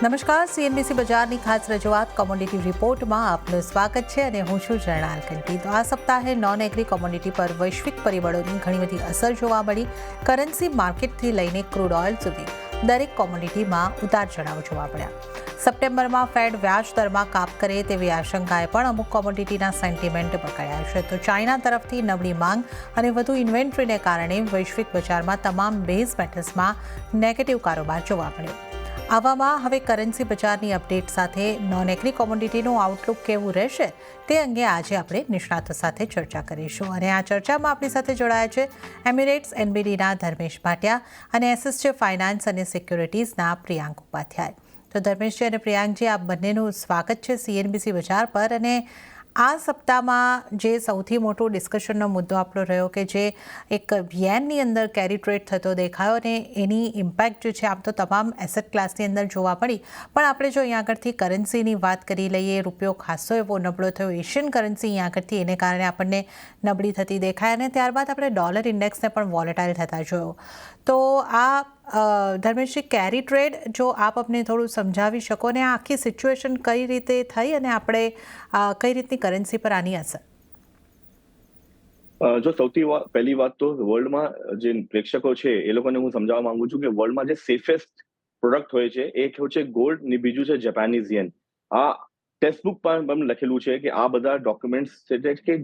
નમસ્કાર, સીએનબીસી બજારની ખાસ રજૂઆત કોમોડિટી રિપોર્ટમાં આપનું સ્વાગત છે અને હું છું જર્નાલ કંટી. તો આ સપ્તાહે નોન એગ્રી કોમોડિટી પર વૈશ્વિક પરિબળોની ઘણી બધી અસર જોવા મળી. કરન્સી માર્કેટથી લઈને ક્રૂડ ઓઇલ સુધી દરેક કોમોડિટીમાં ઉતાર ચઢાવ જોવા મળ્યા. સપ્ટેમ્બરમાં ફેડ વ્યાજ દરમાં કાપ કરે તેવી આશંકાએ પણ અમુક કોમોડિટીના સેન્ટિમેન્ટ પકડ્યા છે. તો ચાઇના તરફથી નબળી માંગ અને વધુ ઇન્વેન્ટરીને કારણે વૈશ્વિક બજારમાં તમામ બેઝ મેટલ્સમાં નેગેટિવ કારોબાર જોવા મળ્યો. આવામાં હવે કરન્સી બજારની અપડેટ સાથે નોન એગ્રી કોમોડિટીનું આઉટલુક કેવું રહેશે તે અંગે આજે આપણે નિષ્ણાતો સાથે ચર્ચા કરીશું. અને આ ચર્ચામાં આપણી સાથે જોડાયા છે એમિરેટ્સ એનબીડીના ધર્મેશ ભાટિયા અને એસએસજે ફાઇનાન્સ અને સિક્યોરિટીઝના પ્રિયાંક ઉપાધ્યાય. તો ધર્મેશજી અને પ્રિયાંકજી, આપ બંનેનું સ્વાગત છે સીએનબીસી બજાર પર. અને આ સપ્તાહમાં જે સૌથી મોટો ડિસ્કશનનો મુદ્દો આપણો રહ્યો કે જે એક યેનની અંદર કેરી ટ્રેડ થતો દેખાયો અને એની ઇમ્પેક્ટ જે છે આમ તો તમામ એસેટ ક્લાસની અંદર જોવા પડી. પણ આપણે જો અહીંયા આગળથી કરન્સીની વાત કરી લઈએ, રૂપિયો ખાસો એવો નબળો થયો, એશિયન કરન્સી અહીંયા આગળથી એને કારણે આપણને નબળી થતી દેખાય અને ત્યારબાદ આપણે ડોલર ઇન્ડેક્સને પણ વોલેટાઇલ થતા જોયો. તો આ ધર્મેશજી, કેરી ટ્રેડ જો આપ અમને થોડું સમજાવી શકો ને આ આખી સિચ્યુએશન કઈ રીતે થઈ અને આપણે કઈ રીતની કરન્સી પર આની અસર? જો સૌથી પહેલી વાત તો વર્લ્ડમાં જે પ્રેક્ષકો છે એ લોકોને હું સમજાવવા માંગુ છું કે વર્લ્ડમાં જે સેફેસ્ટ પ્રોડક્ટ હોય છે એક છે ગોલ્ડ ને બીજું છે જાપાનીઝ યેન. આ ટેક્સ્ટબુક પર લખેલું છે કે આ બધા ડોક્યુમેન્ટ્સ છે કે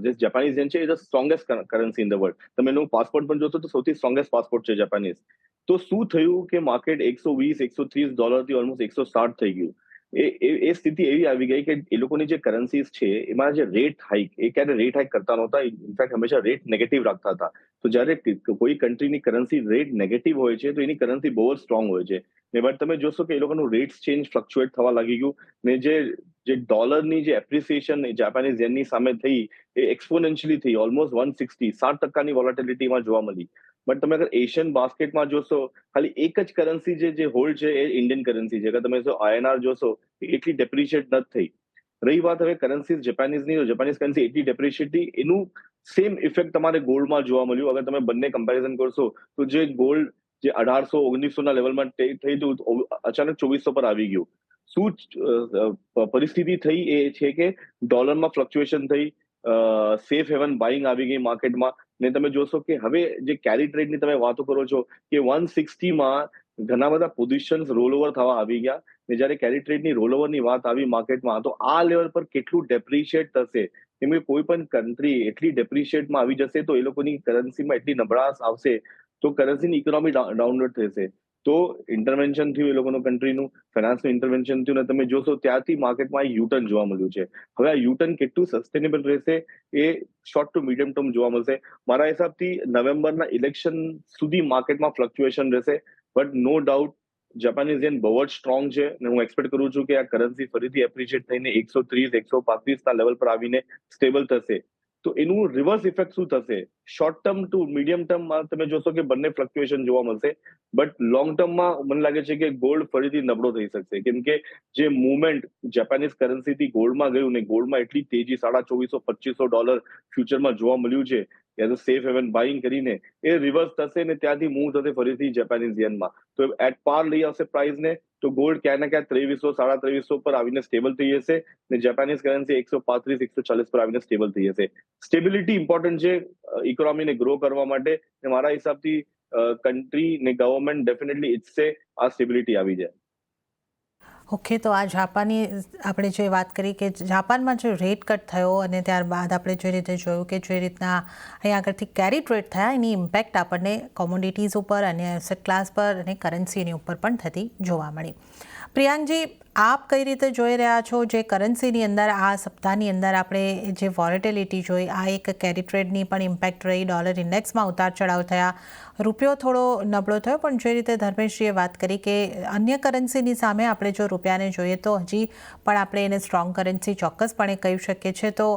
જે જાપાનીઝ યેન છે એ the strongest currency in the world. તમે એનું પાસપોર્ટ પણ જોશો તો સૌથી સ્ટ્રોંગેસ્ટ પાસપોર્ટ છે જાપાનીઝ. તો શું થયું કે માર્કેટ $120-130 ઓલમોસ્ટ 160 થઈ ગયું. એ સ્થિતિ એવી આવી ગઈ કે એ લોકોની જે કરન્સીઝ છે એમાં જે રેટ હાઇક, એ ક્યારે રેટ હાઇક કરતા નહોતા, ઇનફેક્ટ હંમેશા રેટ નેગેટિવ રાખતા હતા. તો જ્યારે કોઈ કન્ટ્રીની કરન્સી રેટ નેગેટિવ હોય છે તો એની કરન્સી બહુ જ સ્ટ્રોંગ હોય છે. ને બટ તમે જોશો કે એ લોકોનું રેટ્સ ચેન્જ ફ્લક્ચ્યુએટ થવા લાગી ગયું ને જે ડોલરની જે એપ્રિસિએશન જાપાનીઝ યેનની સામે થઈ એ એક્સપોનેન્શિયલી થઈ, ઓલમોસ્ટ 60% વોલેટિલિટીમાં જોવા મળી. બટ તમે અગર એશિયન બાસ્કેટમાં જોશો, ખાલી એક જ કરન્સી જે હોલ્ડ છે એ ઇન્ડિયન કરન્સી છે. અગર તમે INR જોશો એટલી ડેપ્રિશિએટ નથી થઈ. રહી વાત હવે કરન્સી જાપાનીઝની, તો જાપાનીઝ કરન્સી એટલી ડેપ્રિશિએટ થઈ, એનું સેમ ઇફેક્ટ તમારે ગોલ્ડમાં જોવા મળ્યું. અગર તમે બંને કમ્પેરિઝન કરશો તો જે ગોલ્ડ જે 1800-1900 લેવલમાં થઈ હતું અચાનક 2400 પર આવી ગયું. શું પરિસ્થિતિ થઈ એ છે કે ડોલરમાં ફ્લક્ચ્યુએશન થઈ, સેફ હેવન બાઇંગ આવી ગઈ માર્કેટમાં. ને તમે જોશો કે હવે જે કેરી ટ્રેડની તમે વાતો કરો છો કે 160માં ઘણા બધા પોઝિશન્સ રોલ ઓવર થવા આવી ગયા. ને જ્યારે કેરી ટ્રેડની રોલ ઓવરની વાત આવી માર્કેટમાં તો આ લેવલ પર કેટલું ડેપ્રિશિએટ થશે, કેમ કે કોઈ પણ કન્ટ્રી એટલી ડેપ્રિશિએટમાં આવી જશે તો એ લોકોની કરન્સીમાં એટલી નબળાશ આવશે તો કરન્સીની ઇકોનોમી ડાઉનવર્ડ થશે. તો ઇન્ટરવેન્શન થયું એ લોકોનું કન્ટ્રીનું, ફાઇનાન્સનું ઇન્ટરવેન્શન થયું ને તમે જોશો ત્યારથી માર્કેટમાં યુટર્ન જોવા મળ્યું છે. હવે આ યુટર્ન કેટલું સસ્ટેનેબલ રહેશે એ શોર્ટ ટુ મીડિયમ ટર્મ જોવા મળશે. મારા હિસાબથી નવેમ્બરના ઇલેક્શન સુધી માર્કેટમાં ફ્લક્ચ્યુએશન રહેશે. બટ નો ડાઉટ જાપાનીઝ યેન બહુ જ સ્ટ્રોંગ છે અને હું એક્સપેક્ટ કરું છું કે આ કરન્સી ફરીથી એપ્રિશિએટ થઈને 130-135ના લેવલ પર આવીને સ્ટેબલ થશે. તો એનું રિવર્સ ઇફેક્ટ શું થશે? શોર્ટ ટર્મ ટુ મીડિયમ ટર્મમાં તમે જોશો કે બંને ફ્લક્ચ્યુએશન જોવા મળશે. બટ લોંગ ટર્મમાં મને લાગે છે કે ગોલ્ડ ફરીથી નબળો થઈ શકશે, કેમ કે જે મુવમેન્ટ જાપાનીઝ કરન્સીથી ગોલ્ડમાં ગયું ને ગોલ્ડમાં એટલી તેજી $2400-2500 ફ્યુચરમાં જોવા મળ્યું છે as a safe heaven buying કરીને, એ રિવર્સ થશે ને ત્યાંથી મૂવ થશે ફરીથી જાપાનીઝ યેનમાં. તો એટ પાર લઈ આવશે પ્રાઇસને તો ગોલ્ડ ક્યાં ને ક્યાં 2300-2350 પર આવીને સ્ટેબલ થઈ જશે ને જાપાનીઝ કરન્સી 135-140 પર આવીને સ્ટેબલ થઈ જશે. સ્ટેબિલિટી ઇમ્પોર્ટન્ટ છે ઇકોનોમીને ગ્રો કરવા માટે. મારા હિસાબથી કન્ટ્રી ને ગવર્મેન્ટ ડેફિનેટલી ઈચ્છશે આ સ્ટેબિલિટી આવી જાય. ઓકે, તો આ જાપાની આપણે જે વાત કરી કે જાપાનમાં જે રેટ કટ થયો અને ત્યારબાદ આપણે જે રીતે જોયું કે જે રીતના અહીંયા આગળથી કેરી ટ્રેડ થયા એની ઇમ્પેક્ટ આપણને કોમોડિટીઝ ઉપર અને એસેટ ક્લાસ પર અને કરન્સીની ઉપર પણ થતી જોવા મળી. પ્રિયાંકજી, આપ કઈ રીતે જોઈ રહ્યા છો જે કરન્સીની અંદર આ સપ્તાહની અંદર આપણે જે વોલેટિલિટી જોઈ, આ એક કેરી ટ્રેડની પણ ઇમ્પેક્ટ રહી, ડોલર ઇન્ડેક્સમાં ઉતાર ચઢાવ થયા, રૂપિયો થોડો નબળો થયો, પણ જે રીતે ધર્મેશજીએ વાત કરી કે અન્ય કરન્સીની સામે આપણે જો રૂપિયાને જોઈએ તો હજી પણ આપણે એને સ્ટ્રોંગ કરન્સી ચોક્કસપણે કહી શકીએ છીએ. તો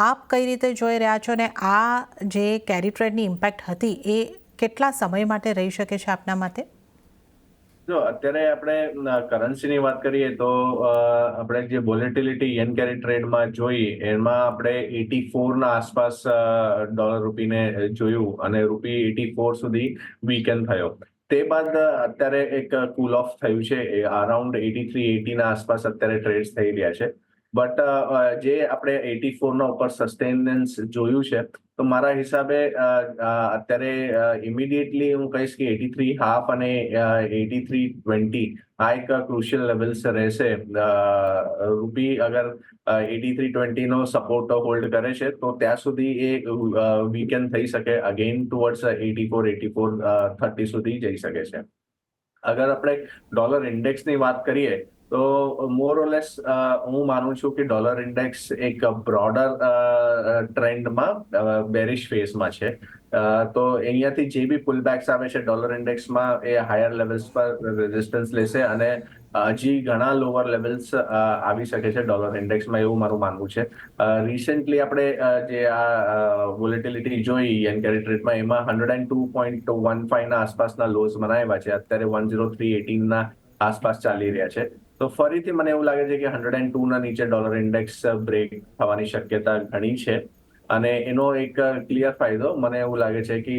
આપ કઈ રીતે જોઈ રહ્યા છો ને આ જે કેરી ટ્રેડની ઇમ્પેક્ટ હતી એ કેટલા સમય માટે રહી શકે છે આપના માટે? જો અત્યારે આપણે કરન્સીની વાત કરીએ તો આપણે જે વોલેટિલિટી યેન કેરી ટ્રેડમાં જોઈ એમાં આપણે 84ના આસપાસ ડોલર રૂપીને જોયું અને રૂપી 84 સુધી વીકેન્ડ થયો. તે બાદ અત્યારે એક કુલ ઓફ થયું છે, અરાઉન્ડ 83-80 ના આસપાસ અત્યારે ટ્રેડ્સ થઈ રહ્યા છે. બટ જે આપણે 84 ઉપર સસ્ટેનન્સ જોયું છે, તો મારા હિસાબે અત્યારે ઇમિડિયેટલી હું કહીશ કે 83.5 અને 83.20 આ એક ક્રુશિયલ લેવલ્સ રહેશે. રૂપી અગર 83.20 નો સપોર્ટ હોલ્ડ કરે છે તો ત્યાં સુધી એ વીકેન્ડ થઈ શકે, અગેન ટુવર્ડ્સ 84-30 સુધી જઈ શકે છે. અગર આપણે ડોલર ઇન્ડેક્સની વાત કરીએ તો મોર ઓર લેસ હું માનું છું કે ડોલર ઇન્ડેક્સ એક બ્રોડર ટ્રેન્ડમાં બેરિશ ફેઝમાં છે. તો અહીંયાથી જે બી પુલબેક્સ આવે છે ડોલર ઇન્ડેક્સમાં એ હાયર લેવલ્સ પર રેઝિસ્ટન્સ લેશે અને હજી ઘણા લોઅર લેવલ્સ આવી શકે છે ડોલર ઇન્ડેક્સમાં, એવું મારું માનવું છે. રિસેન્ટલી આપણે જે આ વોલેટિલિટી જોઈ યેન કેરી ટ્રેડમાં, એમાં 102.15 ના આસપાસના લોઝ બનાવ્યા છે. અત્યારે 103.18 ના આસપાસ ચાલી રહ્યા છે. તો ફરીથી મને એવું લાગે છે કે 102 ના નીચે ડોલર ઇન્ડેક્સ બ્રેક થવાની શક્યતા ઘણી છે. અને એનો એક ક્લિયર ફાયદો મને એવું લાગે છે કે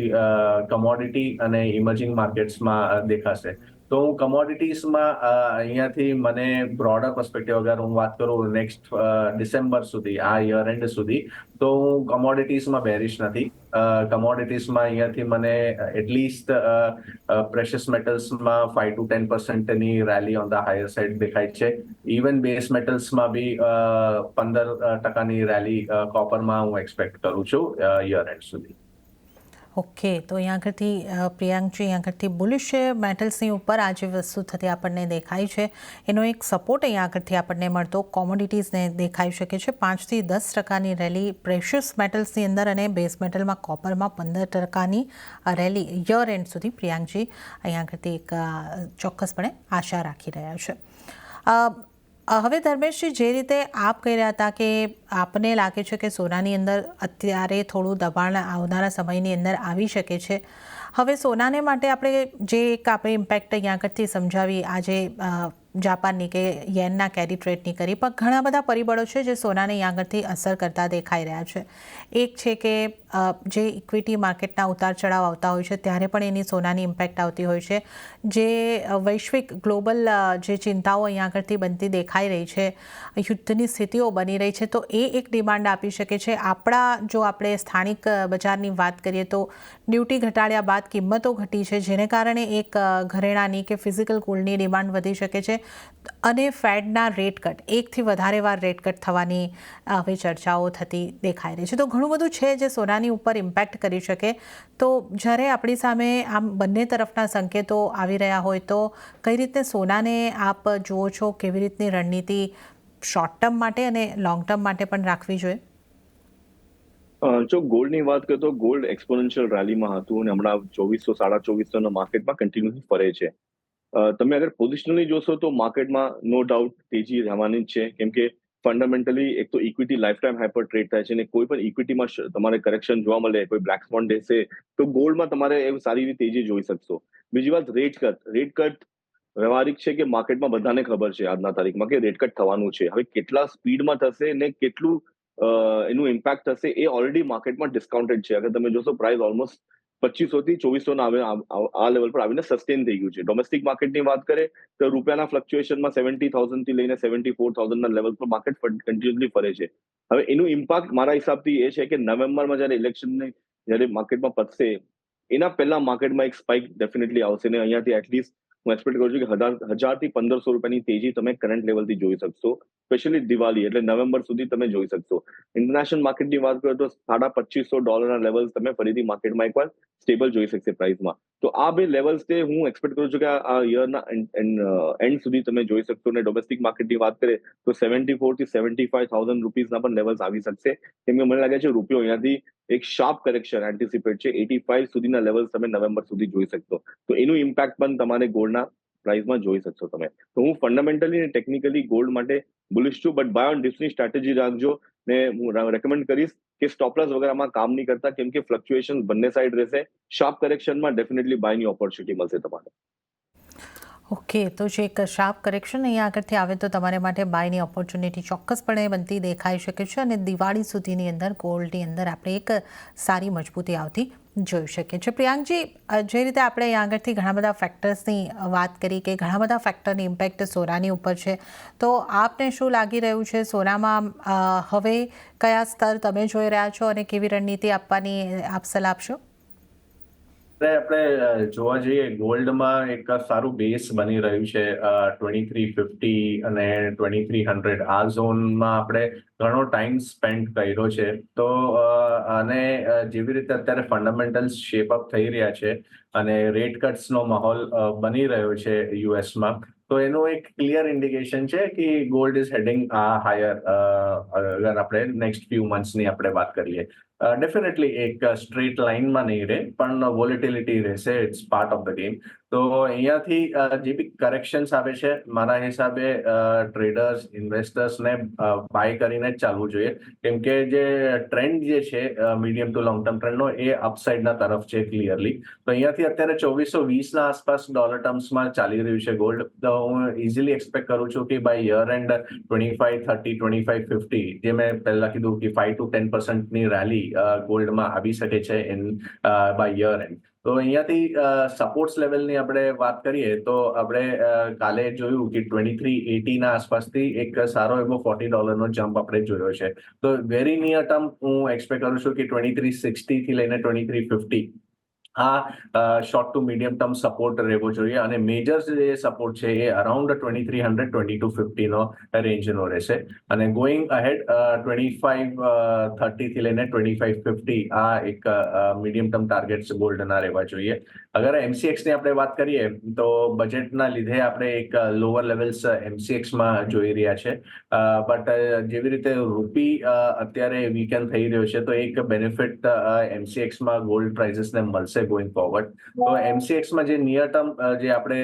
કમોડિટી અને ઇમર્જિંગ માર્કેટ્સમાં દેખાશે. તો હું કમોડિટીઝમાં અહીંયાથી મને બ્રોડર પર્સપેક્ટિવ અગર હું વાત કરું નેક્સ્ટ ડિસેમ્બર સુધી, આ યર એન્ડ સુધી, તો હું કમોડિટીઝમાં બેરિશ નથી. કમોડિટીઝમાં અહીંયાથી મને એટલીસ્ટ પ્રેશિયસ મેટલ્સમાં 5-10% ની rally on the higher side દેખાય છે. ઇવન બેઝ મેટલ્સમાં બી 15% રેલી કોપરમાં હું એક્સપેક્ટ કરું છું યર એન્ડ સુધી. ઓકે, તો અહીંયા આગળથી પ્રિયાંકજી અહીંયા આગળથી બુલિશ છે મેટલ્સની ઉપર આ જે વસ્તુ થતી આપણને દેખાય છે, એનો એક સપોર્ટ અહીંયા આગળથી આપણને મળતો કોમોડિટીઝને દેખાઈ શકે છે. 5-10% રેલી પ્રેશિયસ મેટલ્સની અંદર અને બેઝ મેટલમાં કોપરમાં 15% રેલી યર એન્ડ સુધી પ્રિયાંકજી અહીંયા આગળથી એક ચોક્કસપણે આશા રાખી રહ્યા છે. હવે ધર્મેશજી, જે રીતે આપ કહી રહ્યા હતા કે આપને લાગે છે કે સોનાની અંદર અત્યારે થોડું દબાણ આવનારા સમયની અંદર આવી શકે છે, હવે સોનાને માટે આપણે જે એક આપણે ઇમ્પેક્ટ અહીંયા આગળથી સમજાવી, આજે જાપાનની કે યેનના કેરી ટ્રેડની કરી, પણ ઘણા બધા પરિબળો છે જે સોનાને અહીંયા આગળથી અસર કરતા દેખાઈ રહ્યા છે. એક છે કે જે ઇક્વિટી માર્કેટના ઉતાર ચઢાવ આવતા હોય છે ત્યારે પણ એની સોનાની ઇમ્પેક્ટ આવતી હોય છે. જે વૈશ્વિક ગ્લોબલ જે ચિંતાઓ અહીંયા આગળથી બનતી દેખાઈ રહી છે, યુદ્ધની સ્થિતિઓ બની રહી છે, તો એ એક ડિમાન્ડ આપી શકે છે. જો આપણે સ્થાનિક બજારની વાત કરીએ તો ડ્યુટી ઘટાડ્યા બાદ કિંમતો ઘટી છે, જેને કારણે એક ઘરેણાની કે ફિઝિકલ ગોલ્ડની ડિમાન્ડ વધી શકે છે. અને ફેડના રેટ કટ, એકથી વધારે વાર રેટ કટ થવાની હવે ચર્ચાઓ થતી દેખાઈ રહી છે. તો ઘણું બધું છે જે સોનાની ઉપર ઇમ્પેક્ટ કરી શકે. તો જ્યારે આપણી સામે આમ બંને તરફના સંકેતો આવી રહ્યા હોય તો કઈ રીતે સોનાને આપ જુઓ છો, કેવી રીતની રણનીતિ શોર્ટ ટર્મ માટે અને લોંગ ટર્મ માટે પણ રાખવી જોઈએ? જો ગોલ્ડની વાત કરીએ તો ગોલ્ડ એક્સપોનેન્શિયલ રેલીમાં હતું અને હમણાં 2400-2400 માર્કેટમાં કન્ટિન્યુઅસલી ફરે છે. તમે અગર પોઝિશનલી જોશો તો માર્કેટમાં નો ડાઉટ તેજી રહેવાની જ છે, કેમ કે ફંડામેન્ટલી એક તો equity life time hyper trade થાય છે અને કોઈ પણ ઇક્વિટીમાં તમારે કરેક્શન જોવા મળે, કોઈ બ્લેક સ્પોટ દેશે, તો ગોલ્ડમાં તમારે એવું સારી એવી તેજી જોઈ શકશો. બીજી વાત રેટ કટ વ્યવહારિક છે કે માર્કેટમાં બધાને ખબર છે આજના તારીખમાં કે રેટ કટ થવાનું છે. હવે કેટલા સ્પીડમાં થશે ને કેટલું એનું ઇમ્પેક્ટ થશે એ ઓલરેડી માર્કેટમાં ડિસ્કાઉન્ટેડ છે. અગર તમે જોશો પ્રાઇસ ઓલમોસ્ટ 2500-2400 આ લેવલ પર આવીને સસ્ટેન થઈ ગયું છે. ડોમેસ્ટિક માર્કેટની વાત કરીએ તો રૂપિયાના ફ્લક્ચ્યુએશનમાં 70,000 થી લઈને 74,000 ના લેવલ પર માર્કેટ કન્ટિન્યુઅસલી ફરે છે. હવે એનું ઇમ્પેક્ટ મારા હિસાબથી એ છે કે નવેમ્બરમાં જ્યારે ઇલેક્શનને જ્યારે માર્કેટમાં પતશે એના પહેલા માર્કેટમાં એક સ્પાઇક ડેફિનેટલી આવશે ને અહીંયાથી એટલીસ્ટ હું એક્સપેક્ટ કરું છું કે 1000 થી 1500 રૂપિયાની તેજી તમે કરંટ લેવલથી જોઈ શકશો. સ્પેશિયલી દિવાળી એટલે નવેમ્બર સુધી તમે જોઈ શકશો. ઇન્ટરનેશનલ માર્કેટની વાત કરીએ તો $2500 લેવલ્સ તમે ફરીથી માર્કેટમાં એકવાર સ્ટેબલ જોઈ શકશે પ્રાઇસમાં. તો આ બે લેવલ્સ તે હું એક્સપેક્ટ કરું છું કે આ યરના એન્ડ સુધી તમે જોઈ શકશો. અને ડોમેસ્ટિક માર્કેટની વાત કરીએ તો 74,000 થી 75,000 રૂપીસના પણ લેવલ્સ આવી શકશે. કેમ કે મને લાગે છે રૂપિયો અહીંયાથી એક શાર્પ કરેક્શન એન્ટિસિપેટ છે. 85 સુધીના લેવલ્સ તમે નવેમ્બર સુધી જોઈ શકશો. તો એનું ઇમ્પેક્ટ પણ તમારે ગોલ્ડના પ્રાઇસમાં જોઈ શકશો તમે. તો હું ફંડામેન્ટલી અને ટેકનિકલી ગોલ્ડ માટે બુલિશ છું, બટ બાય ઓન ડિપ્સની સ્ટ્રેટેજી રાખજો. ને હું રેકમેન્ડ કરીશ કે સ્ટોપ લોસ વગેરેમાં કામ નહીં કરતા, કેમ કે ફ્લક્ચ્યુએશન બંને સાઈડ રહેશે. શાર્પ કરેક્શનમાં ડેફિનેટલી બાયની ઓપોર્ચ્યુનિટી મળશે તમારે. ઓકે, તો જે એક શાર્પ કરેક્શન અહીંયા આગળથી આવે તો તમારે માટે બાયની ઓપોર્ચ્યુનિટી ચોક્કસપણે બનતી દેખાઈ શકે છે અને દિવાળી સુધીની અંદર ગોલ્ડની અંદર આપણે એક સારી મજબૂતી આવતી જોઈ શકીએ છીએ. પ્રિયાંકજી, જે રીતે આપણે અહીં આગળથી ઘણા બધા ફેક્ટર્સની વાત કરી કે ઘણા બધા ફેક્ટરની ઇમ્પેક્ટ સોનાની ઉપર છે, તો આપને શું લાગી રહ્યું છે સોનામાં હવે કયા સ્તર તમે જોઈ રહ્યા છો અને કેવી રણનીતિ આપવાની આપ સલાહ આપશો? આપણે જોવા જઈએ ગોલ્ડમાં એક સારું બેઝ બની રહ્યું છે 2350 અને 2300 આ ઝોનમાં આપણે ઘણો ટાઈમ સ્પેન્ડ કર્યો છે. તો અને જેવી રીતે અત્યારે ફંડામેન્ટલ્સ શેપ અપ થઈ રહ્યા છે અને રેટ કટ્સનો માહોલ બની રહ્યો છે યુએસમાં, તો એનું એક ક્લિયર ઇન્ડિકેશન છે કે ગોલ્ડ ઇઝ હેડિંગ હાયર. અગર આપણે નેક્સ્ટ ફ્યુ મંથ્સની આપણે વાત કરીએ, ડેફિનેટલી એક સ્ટ્રેટ લાઇનમાં નહીં રહે, પણ વોલેટિલિટી રહેશે. It's part of the game. તો અહીંયાથી જે બી કરેક્શન્સ આવે છે, મારા હિસાબે ટ્રેડર્સ ઇન્વેસ્ટર્સને બાય કરીને જ ચાલવું જોઈએ, કેમ કે જે ટ્રેન્ડ જે છે મીડિયમ ટુ લોંગ ટર્મ ટ્રેન્ડનો એ અપસાઇડના તરફ છે ક્લિયરલી. તો અહીંયાથી અત્યારે 2420ના આસપાસ ડોલર ટર્મ્સમાં ચાલી રહ્યું છે ગોલ્ડ. તો હું ઇઝીલી એક્સપેક્ટ કરું છું કે બાય યર એન્ડ 2530 2550, જે મેં પહેલા કીધું કે 5 to 10% રેલી ગોલ્ડમાં આવી શકે છે બાય યર એન્ડ. તો અહીંયાથી સપોર્ટ્સ લેવલની આપણે વાત કરીએ તો આપણે કાલે જોયું કે 2380ના આસપાસથી એક સારો એવો $40નો જમ્પ આપણે જોયો છે. તો વેરી નિયર ટર્મ હું એક્સપેક્ટ કરું છું કે 2360 થી લઈને 2350 આ short to medium term support રહેવો જોઈએ, અને મેજર જે સપોર્ટ છે એ અરાઉન્ડ 2300 2250નો રેન્જનો રહેશે. અને ગોઈંગ અહેડ 2530 થી લઈને 2550 આ એક મીડિયમ ટર્મ ટાર્ગેટ્સ ગોલ્ડના રહેવા જોઈએ. અગર એમસીએક્સની આપણે વાત કરીએ તો બજેટના લીધે આપણે એક લોઅર લેવલ્સ એમસીએક્સમાં જોઈ રહ્યા છે, બટ જેવી રીતે રૂપી અત્યારે વીકેન્ડ થઈ રહ્યો છે, તો એક બેનિફિટ એમસીએક્સમાં ગોલ્ડ પ્રાઇસીસને મળશે ગોઈંગ ફોરવર્ડ. તો એમસીએક્સમાં જે નિયર ટર્મ જે આપણે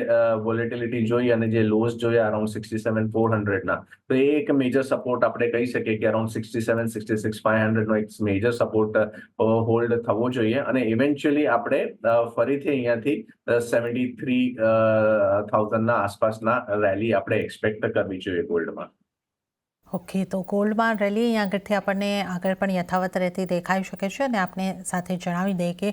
વોલેટિલિટી જોઈ અને જે લોસ જોયા અરાઉન્ડ 67,400ના, તો એ એક મેજર સપોર્ટ આપણે કહી શકીએ કે અરાઉન્ડ 67 66,500નો એક મેજર સપોર્ટ હોલ્ડ થવો જોઈએ. અને ઇવેન્ચ્યુઅલી આપણે ફરીથી અહીંયાથી 73,000ના આસપાસના રેલી આપણે એક્સપેક્ટ કરવી જોઈએ ગોલ્ડમાં. ઓકે, તો ગોલ્ડમાં રેલી અહીં આગળથી આપણને આગળ પણ યથાવત રહેતી દેખાઈ શકે છે. અને આપને સાથે જણાવી દઈએ કે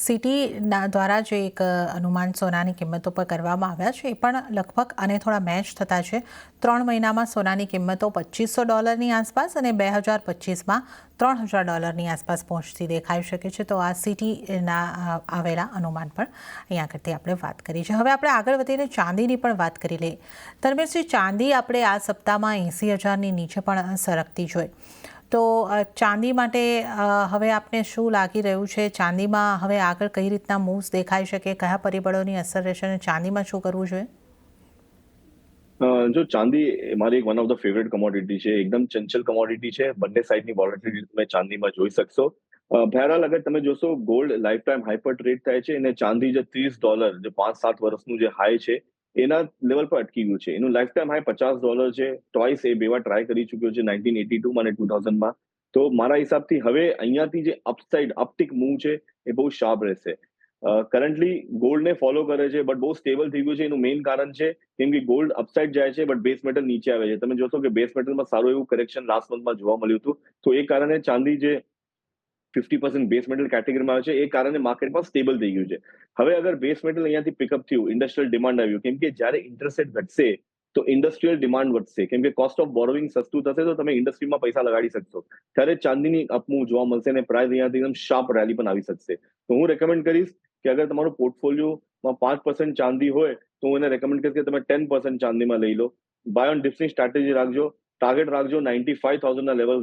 સિટીના દ્વારા જે એક અનુમાન સોનાની કિંમતો પર કરવામાં આવ્યા છે, એ પણ લગભગ આને થોડા મેચ થતા છે. 3 મહિનામાં સોનાની કિંમતો $2500ની આસપાસ અને 2025માં $3000ની આસપાસ પહોંચતી દેખાઈ શકે છે. તો આ સિટીના આવેલા અનુમાન પણ અહીં આગળથી આપણે વાત કરી છે. હવે આપણે આગળ વધીને ચાંદીની પણ વાત કરી લઈએ. ધર્મેશજી, ચાંદી આપણે આ સપ્તાહમાં 80,000ની નીચે પણ સરકતી જોઈ, તો ચાંદી માટે હવે આપને શું લાગી રહ્યું છે? ચાંદીમાં હવે આગળ કઈ રીતના મૂવ્સ દેખાઈ શકે, કયા પરિબળોની અસર રહેશે અને ચાંદીમાં શું કરવું જોઈએ? જો ચાંદી મારી એક one of the favourite commodity છે, એકદમ ચંચલ કમોડિટી છે. બંને સાઈડની વોલેટિલિટી તમે ચાંદીમાં જોઈ શકશો. બહેરહાલ અગર તમે જોશો gold life time hyper trade થાય છે, અને ચાંદી જે $30 જે 5-7 વર્ષનું જે હાઈ છે એના લેવલ પર અટકી ગયું છે. એનું લાઈફ ટાઈમ હાઈ $50 છે. ટ્વાઇસ એ બે વાર ટ્રાય કરી ચૂક્યો છે 1982 અને 2000માં. તો મારા હિસાબથી હવે અહીંયાથી જે અપસાઇડ અપટિક મૂવ છે એ બહુ શાર્પ રહેશે. કરન્ટલી ગોલ્ડને ફોલો કરે છે, બટ બહુ સ્ટેબલ થઈ ગયું છે. એનું મેઇન કારણ છે કેમ કે ગોલ્ડ અપસાઇડ જાય છે બટ બેઝ મેટલ નીચે આવે છે. તમે જોશો કે બેઝ મેટલમાં સારું એવું કરેક્શન લાસ્ટ મંથમાં જોવા મળ્યું હતું. તો એ કારણે ચાંદી જે 50% બેઝ મેટલ કેટેગરીમાં આવે છે, એ કારણે માર્કેટમાં સ્ટેબલ થઈ ગયું છે. હવે અગર બેઝ મેટલ અહીંયાથી પિકઅપ થયું, ઇન્ડસ્ટ્રીયલ ડિમાન્ડ આવ્યું, કેમ કે જ્યારે ઇન્ટરેસ્ટ રેટ ઘટશે તો ઇન્ડસ્ટ્રીયલ ડિમાન્ડ વધશે, કેમ કે કોસ્ટ ઓફ બોરોવિંગ સસ્તું થશે, તો તમે ઇન્ડસ્ટ્રીમાં પૈસા લગાડી શકશો. ત્યારે ચાંદીની અપમૂવ જોવા મળશે અને પ્રાઇસ અહીંયાથી એકદમ શાર્પ રેલી પણ આવી શકશે. તો હું રેકમેન્ડ કરીશ કે અગર તમારું પોર્ટફોલિયોમાં 5% ચાંદી હોય તો હું એને રેકમેન્ડ કરીશ કે તમે 10% ચાંદીમાં લઈ લો. બાય ઓન ડિપ્સની સ્ટ્રેટેજી રાખજો. ટાર્ગેટ રાખજો 95,000ના લેવલ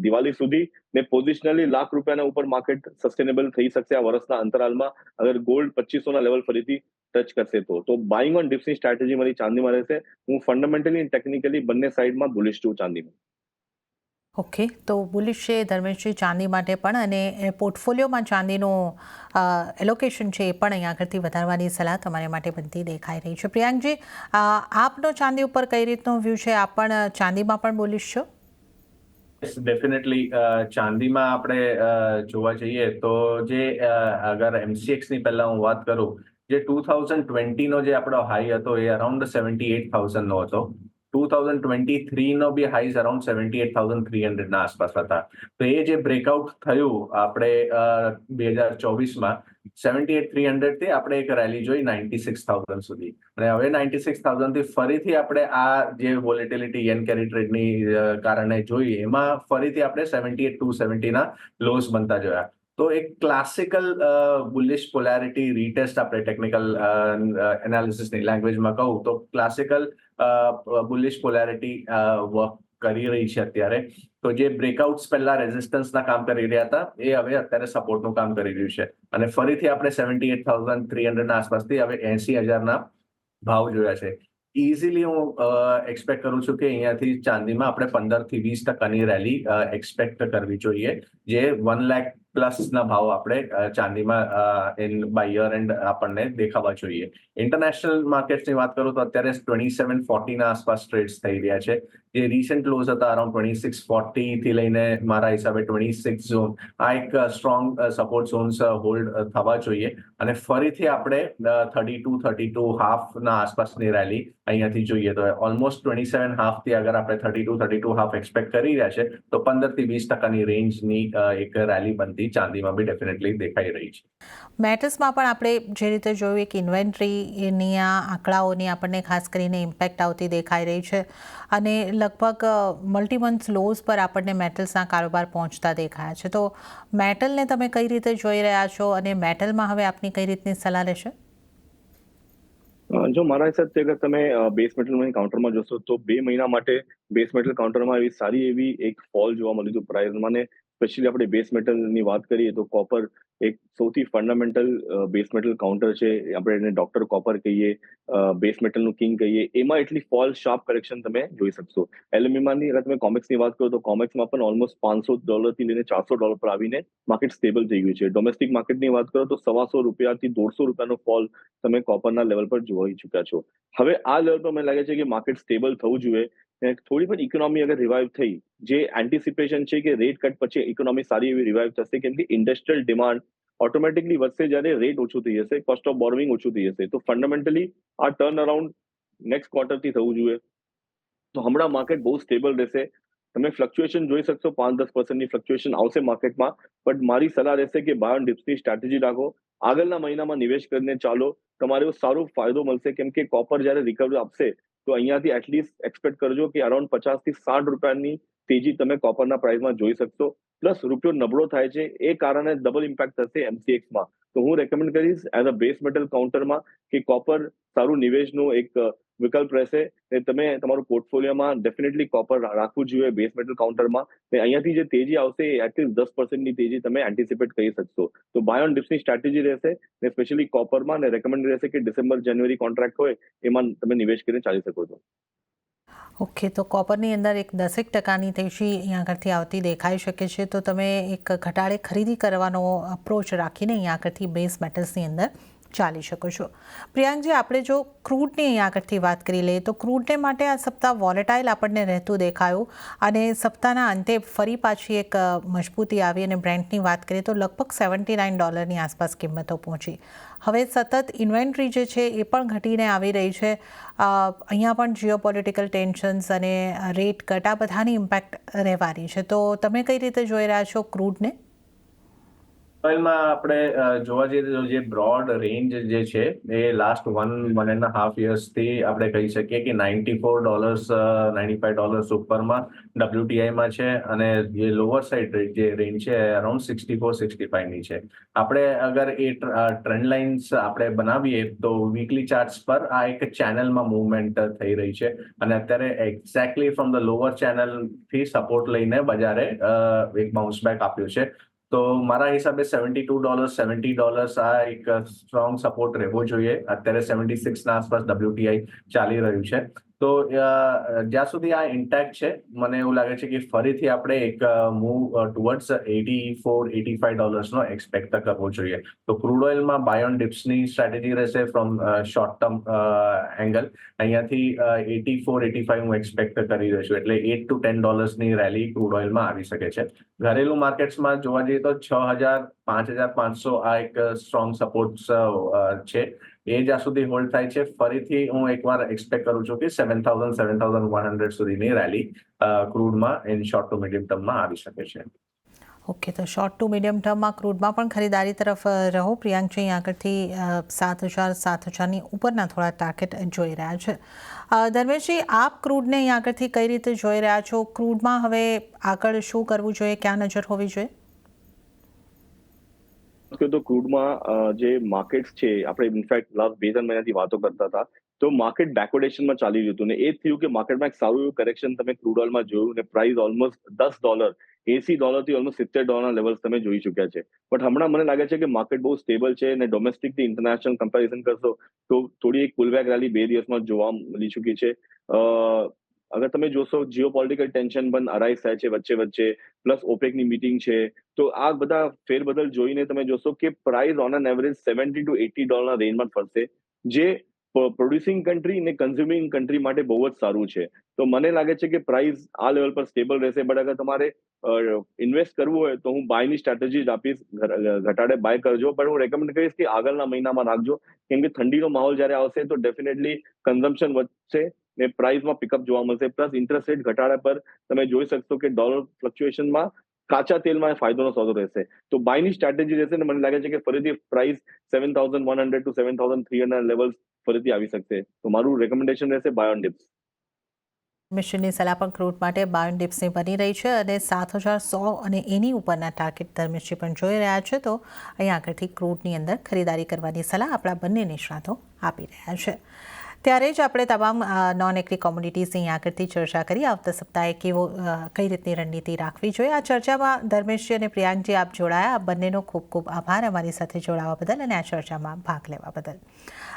દિવાળી સુધી, ને પોઝિશનલી ₹1,00,000 ઉપર માર્કેટ સસ્ટેનેબલ થઈ શકશે આ વર્ષના અંતરાલમાં, અગર ગોલ્ડ 2500ના લેવલ ફરીથી ટચ કરશે તો બાઇંગ ઓન ડિપ્સની સ્ટ્રેટેજી મારી ચાંદીમાં રહેશે. હું ફંડામેન્ટલી અને ટેકનિકલી બંને સાઈડમાં બુલિશ છું ચાંદીમાં. ઓકે, તો બુલિશ છે ધર્મેશજી ચાંદી માટે પણ, અને પોર્ટફોલિયોમાં ચાંદીનું એલોકેશન છે એ પણ અહીં આગળથી વધારવાની સલાહ તમારી માટે બનતી દેખાઈ રહી છે. પ્રિયાંકજી, આપનો ચાંદી ઉપર કઈ રીતનો વ્યૂ છે? આપ પણ ચાંદીમાં પણ બુલિશ છો? ડેફિનેટલી ચાંદીમાં આપણે જોવા જઈએ તો જે અગર એમસીએક્સની પહેલા હું વાત કરું, જે 2020નો જે આપણો હાઈ હતો એ અરાઉન્ડ 78,000નો હતો. 2023 નો બી હાઈઝ અરાઉન્ડ 78,300 ના આસપાસ હતા. તો એ જે બ્રેકઆઉટ થયું આપણે 2024માં 78,300 થી આપણે એક રેલી જોઈ 96,000 સુધી, અને હવે 96,000 થી ફરીથી આપણે આ જે વોલેટિલિટી યેન કેરી ટ્રેડની કારણે જોઈ એમાં ફરીથી આપણે 78,270 ના લોસ બનતા જોયા. તો એક ક્લાસિકલ બુલિશ પોલારિટી રીટેસ્ટ આપણે ટેકનિકલ એનાલિસિસની લેંગ્વેજમાં કહું તો ક્લાસિકલ બુલિશ પોલારિટી વર્ક કરી રહી છે અત્યારે. તો જે બ્રેકઆઉટ્સ પહેલા રેઝિસ્ટન્સના કામ કરી રહ્યા હતા એ હવે અત્યારે સપોર્ટનું કામ કરી રહ્યું છે, અને ફરીથી આપણે 78,300 ના આસપાસથી હવે 80,000ના ભાવ જોયા છે. ઇઝીલી હું એક્સપેક્ટ કરું છું કે અહીંયાથી ચાંદીમાં આપણે 15 થી 20% રેલી એક્સપેક્ટ કરવી જોઈએ, જે 1 લાખ પ્લસ ના ભાવ આપણે ચાંદીમાં ઇન બાય યર એન્ડ આપણને દેખાવા જોઈએ. ઇન્ટરનેશનલ માર્કેટ્સની વાત કરું તો અત્યારે 2740 ના આસપાસ ટ્રેડ્સ થઈ રહ્યા છે. જે રિસેન્ટ ક્લોઝ હતા અરાઉન્ડ 2640 થી લઈને મારા હિસાબે 26 ઝોન, આ એક સ્ટ્રોંગ સપોર્ટ ઝોન્સ હોલ્ડ થવા જોઈએ, અને ફરીથી આપણે 32 હાફ ના આસપાસની રેલી અહીંયાથી જોઈએ. તો ઓલમોસ્ટ 27 હાફ થી અગર આપણે 32 હાફ એક્સપેક્ટ કરી રહ્યા છે તો 15 થી 20% રેન્જની એક રેલી બનતી ચાંદીમાં બી ડેફિનેટલી દેખાઈ રહી છે. મેટલ્સમાં પણ આપણે જે રીતે જોયું કે ઇન્વેન્ટરીની આ આંકડાઓની આપણને ખાસ કરીને ઇમ્પેક્ટ આવતી દેખાઈ રહી છે, અને લગભગ મલ્ટી મંથ લોઝ પર આપણને મેટલ્સના કારોબાર પહોંચતા દેખાયા છે. તો મેટલને તમે કઈ રીતે જોઈ રહ્યા છો, અને મેટલમાં હવે આપની કઈ રીતની સલાહ રહેશે? જો મારા હિસાબથી અગર તમે બેઝ મેટલ કાઉન્ટરમાં જોશો તો 2 મહિના માટે બેઝ મેટલ કાઉન્ટરમાં એવી સારી એવી એક ફોલ જોવા મળ્યું હતું પ્રાઇસમાં. ને સ્પેશિયલી આપણે બેઝ મેટલની વાત કરીએ તો કોપર એક સૌથી ફંડામેન્ટલ બેઝ મેટલ કાઉન્ટર છે. આપણે એને ડોક્ટર કોપર કહીએ, બેઝ મેટલનું કિંગ કહીએ. એમાં એટલી ફોલ શાર્પ કરેક્શન તમે જોઈ શકશો. એલ્યુમિનિયમની અગર તમે કોમેક્સની વાત કરો તો કોમેક્સમાં પણ ઓલમોસ્ટ $500 થી લઈને $400 પર આવીને માર્કેટ સ્ટેબલ થઈ ગયું છે. ડોમેસ્ટિક માર્કેટની વાત કરો તો ₹125 થી $150 ફોલ તમે કોપરના લેવલ પર જોઈ ચુક્યા છો. હવે આ લેવલ પર મને લાગે છે કે માર્કેટ સ્ટેબલ થવું જોઈએ. થોડી પણ ઇકોનોમી અગર રિવાઇવ થઈ, જે એન્ટિસિપેશન છે કે રેટ કટ પછી ઇકોનોમી સારી એવી રિવાઇવ થશે, કેમ કે ઇન્ડસ્ટ્રીયલ ડિમાન્ડ ઓટોમેટિકલી વધશે જ્યારે રેટ ઓછું થઈ જશે, કોસ્ટ ઓફ બોરોવિંગ ઓછું થઈ જશે. તો ફંડામેન્ટલી આ ટર્ન અરાઉન્ડ નેક્સ્ટ ક્વાર્ટરથી થવું જોઈએ. તો હમણાં માર્કેટ બહુ સ્ટેબલ રહેશે. તમે ફ્લક્ચ્યુએશન જોઈ શકશો, 5-10% ફ્લક્ચ્યુએશન આવશે માર્કેટમાં, બટ મારી સલાહ રહેશે કે બાય ઓન ડિપ્સની સ્ટ્રેટેજી રાખો. આગળના મહિનામાં નિવેશ કરીને ચાલો, તમારે સારો ફાયદો મળશે. કેમ કે કોપર જ્યારે રિકવરી આપશે તો અહીંયાથી એટલીસ્ટ એક્સપેક્ટ કરજો કે અરાઉન્ડ 50 થી 60 રૂપિયાની તેજી તમે કોપરના પ્રાઇસમાં જોઈ શકશો. પ્લસ રૂપિયો નબળો થાય છે એ કારણે ડબલ ઇમ્પેક્ટ થશે MCXમાં. તો હું રેકમેન્ડ કરીશ એઝ અ બેઝ મેટલ કાઉન્ટરમાં કે કોપર સારું નિવેશનું એક વિકલ્પ રહેશે. તમે તમારું પોર્ટફોલિયોમાં ડેફિનેટલી કોપર રાખવું જોઈએ બેઝ મેટલ કાઉન્ટરમાં. અહીંયાથી જે તેજી આવશે એ એટલીસ્ટ 10% તેજી તમે એન્ટિસિપેટ કરી શકશો. તો બાય ઓન ડિપ્સની સ્ટ્રેટેજી રહેશે, ને સ્પેશિયલી કોપરમાં, ને રેકમેન્ડ રહેશે કે ડિસેમ્બર-જાન્યુઆરી કોન્ટ્રાક્ટ હોય એમાં તમે નિવેશ કરીને ચાલી શકો છો. ઓકે, તો કોપરની અંદર એક 10% તેજી અહીંયા આગળથી આવતી દેખાઈ શકે છે. તો તમે એક ઘટાડે ખરીદી કરવાનો અપ્રોચ રાખીને અહીંયા આગળથી બેઝ મેટલ્સની અંદર ચાલી શકો છો. પ્રિયાંકજી, આપણે જો ક્રૂડની અહીંયા આગળથી વાત કરી લઈએ તો ક્રૂડને માટે આ સપ્તાહ વોલેટાઇલ આપણને રહેતું દેખાયું, અને સપ્તાહના અંતે ફરી પાછી એક મજબૂતી આવી, અને બ્રેન્ટની વાત કરીએ તો લગભગ $79 આસપાસ કિંમતો પહોંચી. હવે સતત ઇન્વેન્ટરી જે છે એ પણ ઘટીને આવી રહી છે. અહીંયા પણ જીઓપોલિટિકલ ટેન્શન્સ અને રેટ કટ આ બધાની ઇમ્પેક્ટ રહેવાની છે. તો તમે કઈ રીતે જોઈ રહ્યા છો ક્રૂડને? ઓઇલમાં આપણે જોવા જઈએ તો જે બ્રોડ રેન્જ જે છે એ લાસ્ટ 1.5 yearsથી આપણે કહી શકીએ કે $94 $95 ઉપરમાં WTIમાં છે, અને જે લોઅર સાઇડ જે રેન્જ છે અરાઉન્ડ 64-65 ની છે. આપણે અગર એ ટ્રેન્ડ લાઇન્સ આપણે બનાવીએ તો વીકલી ચાર્ટ્સ પર આ એક ચેનલમાં મૂવમેન્ટ થઈ રહી છે, અને અત્યારે એક્ઝેક્ટલી ફ્રોમ ધ લોઅર ચેનલથી સપોર્ટ લઈને બજારે એક બાઉન્સ બેક આપ્યું છે. તો મારા હિસાબે $72 $70 આ એક સ્ટ્રોંગ સપોર્ટ રહેવો જોઈએ. અત્યારે 76 ના આસપાસ WTI ચાલી રહ્યું છે. તો જ્યાં સુધી આ ઇન્ટેક્ટ છે, મને એવું લાગે છે કે ફરીથી આપણે એક મૂવ ટુવર્ડ્સ $84-85 નો એક્સપેક્ટ કરવો જોઈએ. તો ક્રૂડ ઓઇલમાં બાય ઓન ડિપ્સની સ્ટ્રેટેજી રહેશે ફ્રોમ શોર્ટ ટર્મ એંગલ. અહીંયાથી 84-85 હું એક્સપેક્ટ કરી રહ્યો છું, એટલે $8 to $10 ની રેલી ક્રૂડ ઓઇલમાં આવી શકે છે. ઘરેલું માર્કેટ્સમાં જોવા જઈએ તો 6,000 5,500 આ એક સ્ટ્રોંગ સપોર્ટ છે. એ જ્યાં સુધી હોલ્ડ થાય છે, ફરીથી હું એકવાર એક્સપેક્ટ કરું છું કે 7,100 સુધીની રેલી ક્રૂડમાં ઇન શોર્ટ ટુ મીડિયમ ટર્મમાં આવી શકે છે. ઓકે, તો શોર્ટ ટુ મીડિયમ ટર્મમાં ક્રૂડમાં પણ ખરીદારી તરફ રહો. પ્રિયાંકજી, અહીં આગળથી 7,000-7,000ની ઉપરના થોડા ટાર્ગેટ જોઈ રહ્યા છે. ધર્મેશજી, આપ ક્રૂડને અહીં આગળથી કઈ રીતે જોઈ રહ્યા છો? ક્રૂડમાં હવે આગળ શું કરવું જોઈએ, ક્યાં નજર હોવી જોઈએ? તો ક્રૂડમાં જે માર્કેટ્સ છે, આપણે ઇનફેક્ટ લાસ્ટ 2-3 મહિનાથી વાતો કરતા હતા, તો માર્કેટ બેકવર્ડેશનમાં ચાલી રહ્યું હતું ને એ થયું કે માર્કેટમાં એક સારું એવું કરેક્શન તમે ક્રૂડ ઓઇલમાં જોયું ને પ્રાઇસ ઓલમોસ્ટ $10 $80 ઓલમોસ્ટ $70 લેવલ્સ તમે જોઈ ચુક્યા છે. બટ હમણાં મને લાગે છે કે માર્કેટ બહુ સ્ટેબલ છે અને ડોમેસ્ટિક થી ઇન્ટરનેશનલ કમ્પેરિઝન કરશો તો થોડી એક પુલબેક રેલી 2 દિવસમાં જોવા મળી ચૂકી છે. અગર તમે જોશો જીઓપોલિટિકલ ટેન્શન પણ અરાઇઝ થાય છે વચ્ચે પ્લસ ઓપેકની મીટિંગ છે, તો આ બધા ફેરબદલ જોઈને તમે જોશો કે price on an average $70 to $80 રેન્જમાં ફરશે, જે પ્રોડ્યુસિંગ કન્ટ્રી અને કન્ઝ્યુમિંગ કન્ટ્રી માટે બહુ જ સારું છે. તો મને લાગે છે કે પ્રાઇસ આ લેવલ પર સ્ટેબલ રહેશે. બટ અગર તમારે ઇન્વેસ્ટ કરવું હોય તો હું બાયની સ્ટ્રેટેજી જ આપીશ, ઘટાડે બાય કરજો. પણ હું રેકમેન્ડ કરીશ કે આગળના મહિનામાં રાખજો, કેમ કે ઠંડીનો માહોલ જ્યારે આવશે તો ડેફિનેટલી કન્ઝમ્પશન વધશે ને પ્રાઇસમાં પિકઅપ જોવા મળશે. પ્લસ ઇન્ટરેસ્ટ રેટ ઘટાડા પર તમે જોઈ શકશો કે ડોલર ફ્લક્ચ્યુએશનમાં કાચા તેલમાં ફાયદોનો સોદો રહેશે. તો બાયની સ્ટ્રેટેજી રહેશે ને મને લાગે છે કે ફરીથી પ્રાઇસ 7,100 to 7,300 લેવલ્સ ફરીથી આવી શકશે. તો મારું રેકમેન્ડેશન રહેશે બાય ઓન ડિપ્સ. મિશનની સલાહ પણ ક્રૂડ માટે બાય ઓન ડિપ્સની બની રહી છે અને 7,100 અને એની ઉપરના ટાર્ગેટ ધર્મેશજી પણ જોઈ રહ્યા છે. તો અહીં આગળથી ક્રૂડની અંદર ખરીદારી કરવાની સલાહ આપણા બંને નિષ્ણાતો આપી રહ્યા છે. ત્યારે જ આપણે તમામ નોન એગ્રી કોમોડિટીઝની અહીં આગળથી ચર્ચા કરી. આવતા સપ્તાહે કઈ રીતની રણનીતિ રાખવી જોઈએ, આ ચર્ચામાં ધર્મેશજી અને પ્રિયાંકજી આપ જોડાયા. આ બંનેનો ખૂબ ખૂબ આભાર અમારી સાથે જોડાવા બદલ અને આ ચર્ચામાં ભાગ લેવા બદલ.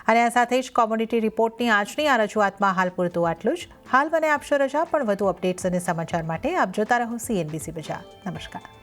અને આ સાથે જ કોમોડિટી રિપોર્ટની આજની આ રજૂઆતમાં હાલ પૂરતું આટલું જ. હાલ મને આપશો રજા, પણ વધુ અપડેટ્સ અને સમાચાર માટે આપ જોતા રહો CNBC બજાર. નમસ્કાર.